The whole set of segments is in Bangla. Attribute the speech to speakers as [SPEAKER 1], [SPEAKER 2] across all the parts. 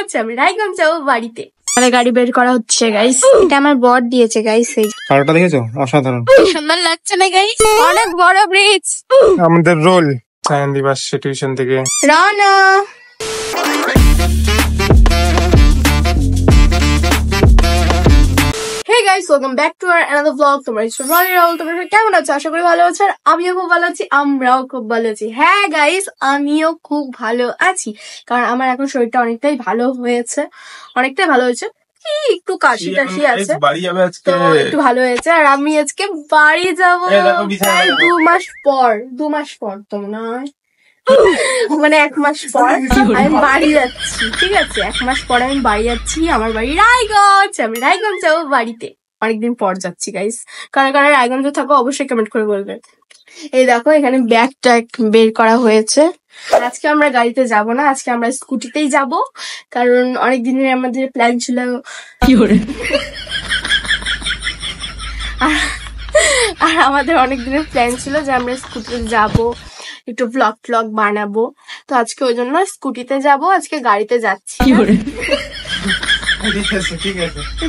[SPEAKER 1] রায়গঞ্জ, আমি রায়গঞ্জ যাবো বাড়িতে। আমাদের গাড়ি বের করা হচ্ছে গাইস, এটা আমার বর দিয়েছে গাইস। এই
[SPEAKER 2] কারোটা দেখেছো? অসাধারণ
[SPEAKER 1] সুন্দর লাগছে না গাইস? অনেক বড় ব্রিজ।
[SPEAKER 2] আমাদের রোল সায়নদীপ আসছে টিউশন থেকে।
[SPEAKER 1] Rana Hey guys, welcome back to our another vlog. তোমরা কেমন আছো? আশা করি ভালো আছো। আর আমিও খুব ভালো আছি, আমরাও খুব ভালো আছি। হ্যাঁ গাইস, আমিও খুব ভালো আছি, কারণ আমার এখন শরীরটা অনেকটাই ভালো হয়েছে, কি একটু কাশি টাশি আছে, তো একটু ভালো হয়েছে। আর আমি আজকে বাড়ি যাবো প্রায় 2 মাস পর তো নয়, মানে 1 মাস পর আমি বাড়ি যাচ্ছি। ঠিক আছে, 1 মাস পর আমি বাড়ি যাচ্ছি। আমার বাড়ি রায়গঞ্জ, আমি রায়গঞ্জ যাবো বাড়িতে। অনেকদিন পর যাচ্ছি গাইস। কারণ রায়গঞ্জে থাকো অবশ্যই কমেন্ট করে বলবে। এই দেখো এখানে ব্যাগ ট্যাগ বের করা হয়েছে। আজকে আমরা গাড়িতে যাব না, আজকে আমরা স্কুটিতেই যাব, কারণ অনেক দিনের আমাদের প্ল্যান ছিল। আর আমাদের অনেক দিনের প্ল্যান ছিল যে আমরা স্কুটিতে যাব, একটু ভ্লগ বানাবো। তো আজকে ওই জন্য স্কুটিতে যাব, আজকে গাড়িতে যাচ্ছি।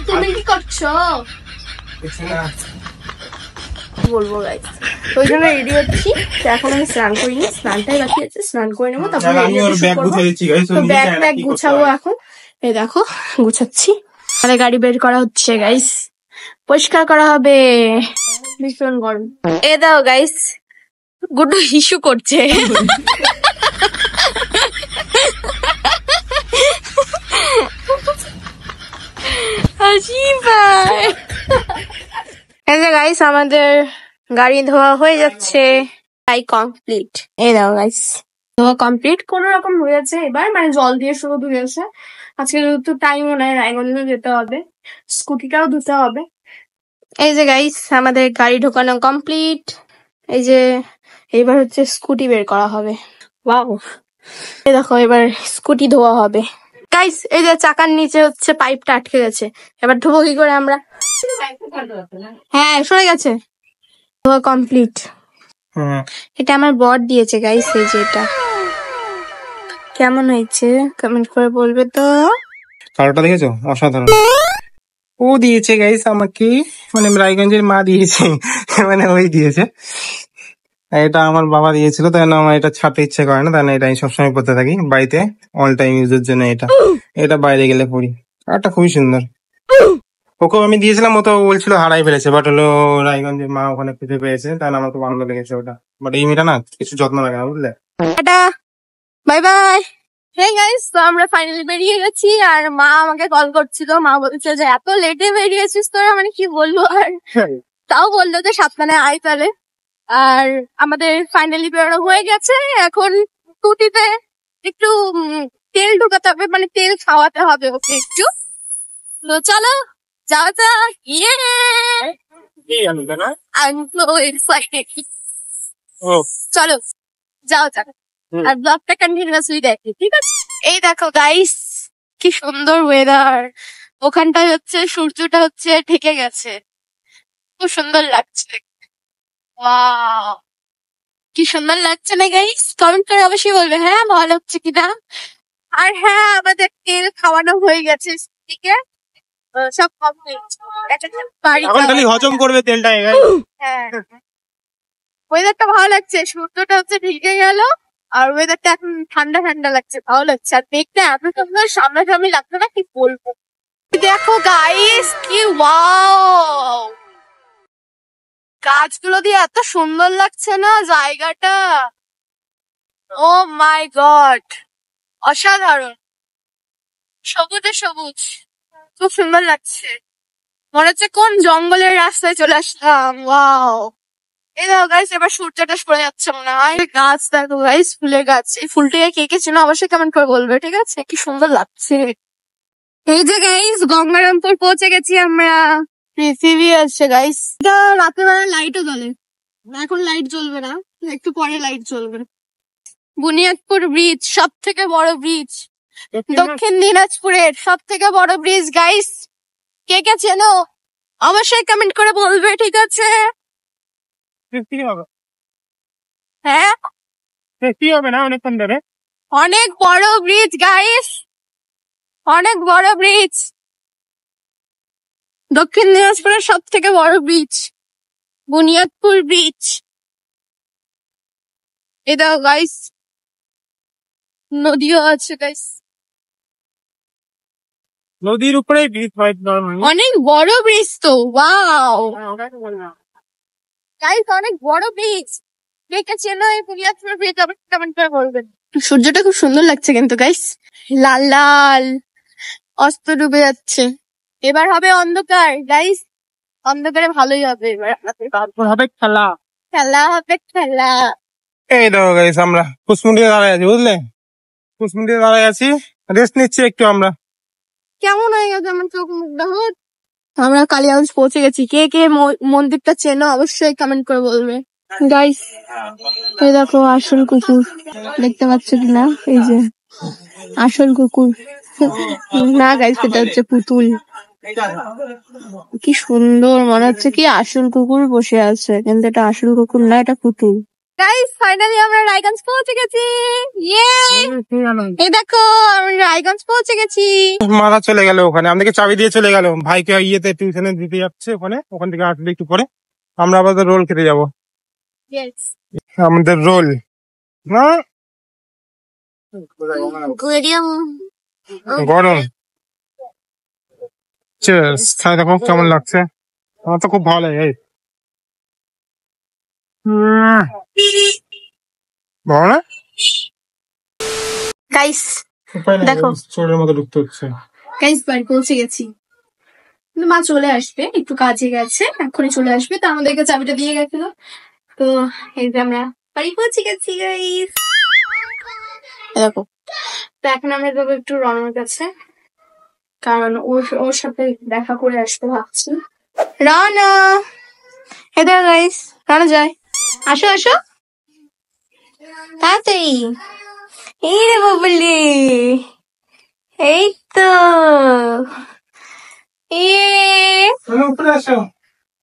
[SPEAKER 1] তুমি কি করছো? বলবো গাইস, ওই জন্য রেডি হচ্ছি। তো এখন আমি স্নান করিনি, স্নানটাই বাকি আছে, স্নান করে নেবো, তারপরে ব্যাগ গুছাবো এখন। এই দেখো গুছাচ্ছি। তাহলে গাড়ি বের করা হচ্ছে গাইস, পরিষ্কার করা হবে। ভীষণ গরম। এ দাও গাইস, গুড্ডু হিসু করছে। গাইস আমাদের গাড়ি ধোয়া হয়ে যাচ্ছে, তাই কমপ্লিট। এই দাও গাইস, ধোয়া কমপ্লিট কোন রকম হয়েছে এবার, মানে জল দিয়ে শুধু ধুয়েছে। আজকে যেহেতু টাইমও নাই, রায়গঞ্জে যেতে হবে, স্কুটিটাও ধুতে হবে। এই যে গাইস আমাদের গাড়ি ঢোকানো কমপ্লিট। এই যে এবার হচ্ছে স্কুটি বের করা হবে। ওয়াও, এই দেখো এবার স্কুটি ধোয়া হবে গাইস। এই যে চাকার নিচে হচ্ছে পাইপটা আটকে গেছে, এবার ধোবো কি করে আমরা? হ্যাঁ সরে গেছে, ধোয়া কমপ্লিট। এটা আমার বর দিয়েছে গাইস। এই যে এটা কেমন হয়েছে কমেন্ট করে বলবে তো।
[SPEAKER 2] কারোটা দেখেছো? অসাধারণ। ও দিয়েছে গাইস আমাকে, মানে রায়গঞ্জের মা দিয়েছে, মানে ওই দিয়েছে। এটা আমার বাবা দিয়েছিল, তাই না আমার এটা ছাড়তে ইচ্ছে করে না, তাই না এটা আমি সবসময় পড়তে থাকি বাড়িতে, অল টাইম ইউজের জন্য। এটা বাইরে গেলে পড়ি। এটা খুবই সুন্দর। ওকে আমি দিয়েছিলাম, ও তো বলছিল হারাই ফেলেছে, বাট হলো রায়গঞ্জের মা ওখানে খুঁজে পেয়েছে, তাই না আমার তো ভালো লেগেছে ওটা। বাট এই মেয়েটা না কিছু যত্ন লাগে না, বুঝলে।
[SPEAKER 1] Bye bye. হ্যাঁ গাইস, তো আমরা ফাইনালি বেরিয়ে গেছি। আর মা আমাকে কল করছিল, মা বলছে যে এত লেটে বেরিয়েছিস তোরা, মানে কি বলবো। আর তাও বললো যে 7টায় আয় তাহলে। আর আমাদের ফাইনালি বেরোনো হয়ে গেছে। এখন স্কুটিতে একটু তেল ঢোকাতে হবে, মানে তেল খাওয়াতে হবে ওকে একটু। তো চলো যাওয়া যাক। চলো যাও যাক, আর ব্লগটা কন্টিনিউয়াসলি দেখি, ঠিক আছে? এই দেখো গাইস, কি সুন্দর ওয়েদার। ওখানটায় হচ্ছে সূর্যটা হচ্ছে ঢেকে গেছে, খুব সুন্দর লাগছে। ওয়াও, কি সুন্দর লাগছে না গাইস? কমেন্ট করে অবশ্যই বলবে হ্যাঁ ভালো হচ্ছে কিনা। আর হ্যাঁ, আমাদের তেল খাওয়ানো হয়ে গেছে, ঠিক আছে, সব কমপ্লিট।
[SPEAKER 2] এখন খালি হজম করবে তেলটা।
[SPEAKER 1] হ্যাঁ, ওয়েদারটা ভালো লাগছে, সূর্যটা হচ্ছে ঢেকে গেল, আর ওয়েদারটা এখন ঠান্ডা ঠান্ডা লাগছে, ভালো লাগছে। আর দেখতে এত সুন্দর সামনাসামনি লাগছে না, কি বলবো। দেখো গাইস, কি ওয়াও, গাছগুলো দিয়ে এত সুন্দর লাগছে না জায়গাটা। ও মাই গড, অসাধারণ, সবুজে সবুজ, খুব সুন্দর লাগছে। মনে হচ্ছে কোন জঙ্গলের রাস্তায় চলে আসলাম। ওয়াও, এই দেখো গাইস, এবার সূর্যটা পড়ে যাচ্ছে মনে হয়। গাছ দেখো গাইস, ফুলের গাছ। এই ফুলটাকে কে কে চেনো অবশ্যই কমেন্ট করে বলবে, ঠিক আছে? কি সুন্দর লাগছে। এই যে গাইস, গঙ্গারামপুর পৌঁছে গেছি আমরা। পৃথিবী আছে গাইস, এটা রাতের বেলা লাইটও জ্বলে, এখন লাইট জ্বলবে না, একটু পরে লাইট জ্বলবে। বুনিয়াদপুর ব্রিজ, সব থেকে বড় ব্রিজ দক্ষিণ দিনাজপুরের, সব থেকে বড় ব্রিজ গাইস। কে কে চেনো অবশ্যই কমেন্ট করে বলবে, ঠিক আছে? হ্যাঁ
[SPEAKER 2] কি হবে না অনেকক্ষণ ধরে,
[SPEAKER 1] অনেক বড় ব্রিজ গাইস। অনেক বড় ব্রিজ, দক্ষিণ দিনাজপুরের সব থেকে বড় ব্রিজ, বুনিয়াদপুর ব্রিজ। এটা গাইস নদীও আছে গাইস,
[SPEAKER 2] নদীর উপরে ব্রিজ হয় নরমালি।
[SPEAKER 1] অনেক বড় ব্রিজ তো, ওয়াও গাইস অনেক বড় ব্রিজ। দেখে চেনো এই বুনিয়াদপুর ব্রিজ, আবার কমেন্ট করে বলবেন। সূর্যটা খুব সুন্দর লাগছে কিন্তু গাইস, লাল লাল অস্ত ডুবে যাচ্ছে। এবার হবে অন্ধকার গাইস, অন্ধকারে ভালোই হবে। এবার
[SPEAKER 2] তারপর হবে খেলা।
[SPEAKER 1] খেলা হবে খেলা।
[SPEAKER 2] এই দেখো গাইস আমরা কুসমুন্ডিতে দাঁড়ায় আছি, বুঝলে? কুসমুন্ডিতে দাঁড়ায় আছি, রেস্ট নিচ্ছি একটু আমরা।
[SPEAKER 1] কেমন হয়ে গেছে আমার চোখ মুখ দেখো। আমরা কালিয়াগঞ্জ পৌঁছে গেছি। কে কে মন্দিরটা চেনো অবশ্যই কমেন্ট করে বলবে গাইস। এই দেখো আসল কুকুর, দেখতে পাচ্ছ কিনা? এই যে আসল কুকুর না গাইস, এটা হচ্ছে পুতুল। কি সুন্দর, মনে হচ্ছে কি আসল কুকুর বসে আছে, কিন্তু এটা আসল কুকুর না, এটা পুতুল। গাইস ফাইনালি আমরা রায়গঞ্জ পৌঁছে গেছি। ইয়ে, এই দেখো আমরা রায়গঞ্জ পৌঁছে গেছি।
[SPEAKER 2] মারা চলে গেল ওখানে, আমাদেরকে চাবি দিয়ে চলে গেল। ভাইকে ইয়েতে টিউশনে দিতে যাচ্ছে ওখানে, ওখান থেকে আসলে একটু পরে আমরা আবার রোল খেতে যাবো। আমাদের রোল না গরম। চিয়ার্স, খাই দেখো কেমন লাগছে। আমার তো খুব ভালো লাগে। ভালো না
[SPEAKER 1] গাইস? দেখো
[SPEAKER 2] চোরের মতো ঢুকতে হচ্ছে।
[SPEAKER 1] গাইস বাড়ি পৌঁছে গেছি, কিন্তু মা চলে আসবে, একটু কাজে গেছে, এখনই চলে আসবে। তো আমাদেরকে চাবিটা দিয়ে গেছিল। তো এই যে আমরা বাড়ি পৌঁছে গেছি গাইস। দেখো, তো এখন আমরা যাবো একটু রনর কাছে, কারণ ওর সাথে দেখা করে আসতে ভাবছি। রানা, এদের গাইস, রানা যায়, আসো আসো তাড়াতাড়ি। এই রে বাবলি, এই তো
[SPEAKER 2] উপরে আসো,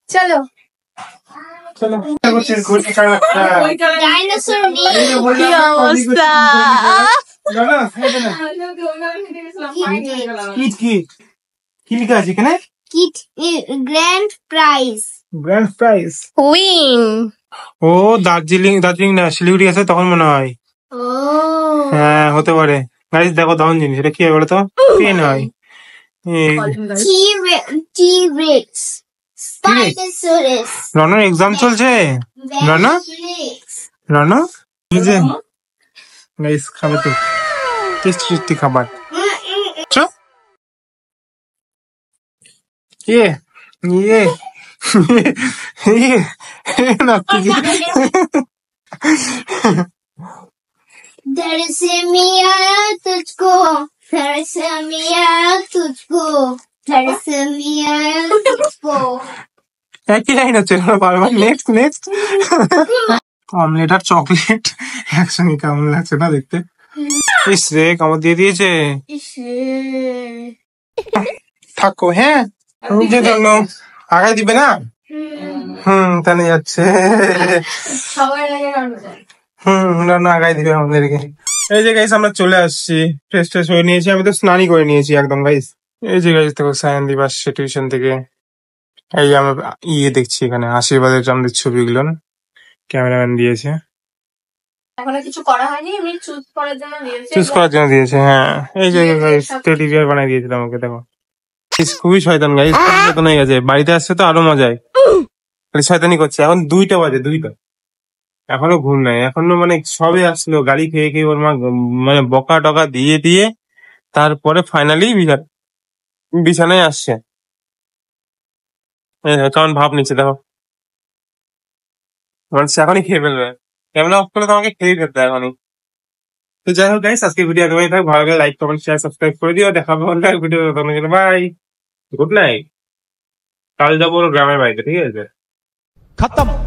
[SPEAKER 1] চলো।
[SPEAKER 2] চলো।
[SPEAKER 1] ডাইনোসর নিয়ে কি অবস্থা।
[SPEAKER 2] কিট কিট কি লেখা আছে এখানে?
[SPEAKER 1] Kit grand prize,
[SPEAKER 2] grand prize
[SPEAKER 1] win.
[SPEAKER 2] ও দার্জিলিং, দার্জিলিং না শিলিগুড়ি আছে তখন মনে হয়।
[SPEAKER 1] ও
[SPEAKER 2] হ্যাঁ হতে পারে গাইস। দেখো দারুণ জিনিস, এটা কি হয় বলো তো? পেন হয়।
[SPEAKER 1] T-rex, spinosaurus.
[SPEAKER 2] রনর এক্সাম চলছে। রানা, রানা এই যে গাইস খাবে তো, টেস্টি টেস্টি খাবার। চো ইয়ে ইয়ে ইয়ে না কি
[SPEAKER 1] थैलेसेमिया तुझको, थैलेसेमिया तुझको, थैलेसेमिया तुझको।
[SPEAKER 2] একই লাইন হচ্ছে বারবার। Next next. অমলেট আর চকলেট একসঙ্গে কেমন লাগছে না দেখতে? ইস রে, কামড় দিয়ে দিয়েছে। থাকো হ্যাঁ, নিজে জন্য আগায় দিবে না। তাহলে যাচ্ছে। রান্না আগায় দিবে আমাদেরকে। এই যে গাইস আমরা চলে আসছি, ফ্রেশ ট্রেশ হয়ে নিয়েছি, আমি তো স্নানই করে নিয়েছি একদম গাইস। এই যে গাইস দেখো সায়নদীপ আসছে টিউশন থেকে। এই যে আমরা দেখছি এখানে আশীর্বাদের আমাদের ছবিগুলো ক্যামেরাম্যান দিয়েছে,
[SPEAKER 1] এখনো কিছু করা হয়নি, এমনি চুজ করার জন্য দিয়েছে।
[SPEAKER 2] চুজ করার জন্য দিয়েছে। হ্যাঁ এই যে গাইস টেডি বিয়ার বানিয়ে দিয়েছিল আমাকে। দেখো খুবই শয়তান গাইস, শয়তান হয়ে গেছে। বাড়িতে আসছে তো আরো মজায়, শয়তানি করছে। এখন 2টা বাজে, 2টা, এখনো ঘুম নাই। এখনো মানে সবে আসলো, গাড়ি খেয়ে খেয়ে ওর মা মানে বকা টকা দিয়ে দিয়ে তারপরে ফাইনালি বিছানায় আসছে। কেমন ভাব নিচ্ছে দেখো, মানে সে এখনই খেয়ে ফেলবে। ক্যামেরা অফ করে তোমাকে খেয়ে ফেলতে এখনই। তো যাই হোক গাইস, আজকে ভিডিও একেবারেই থাক। ভালো লাগলে লাইক কমেন্ট শেয়ার সাবস্ক্রাইব করে দিও। দেখা হবে অন্য ভিডিও। By, good night. কাল যাবো গ্রামের বাড়িতে, ঠিক আছে?
[SPEAKER 3] खत्म।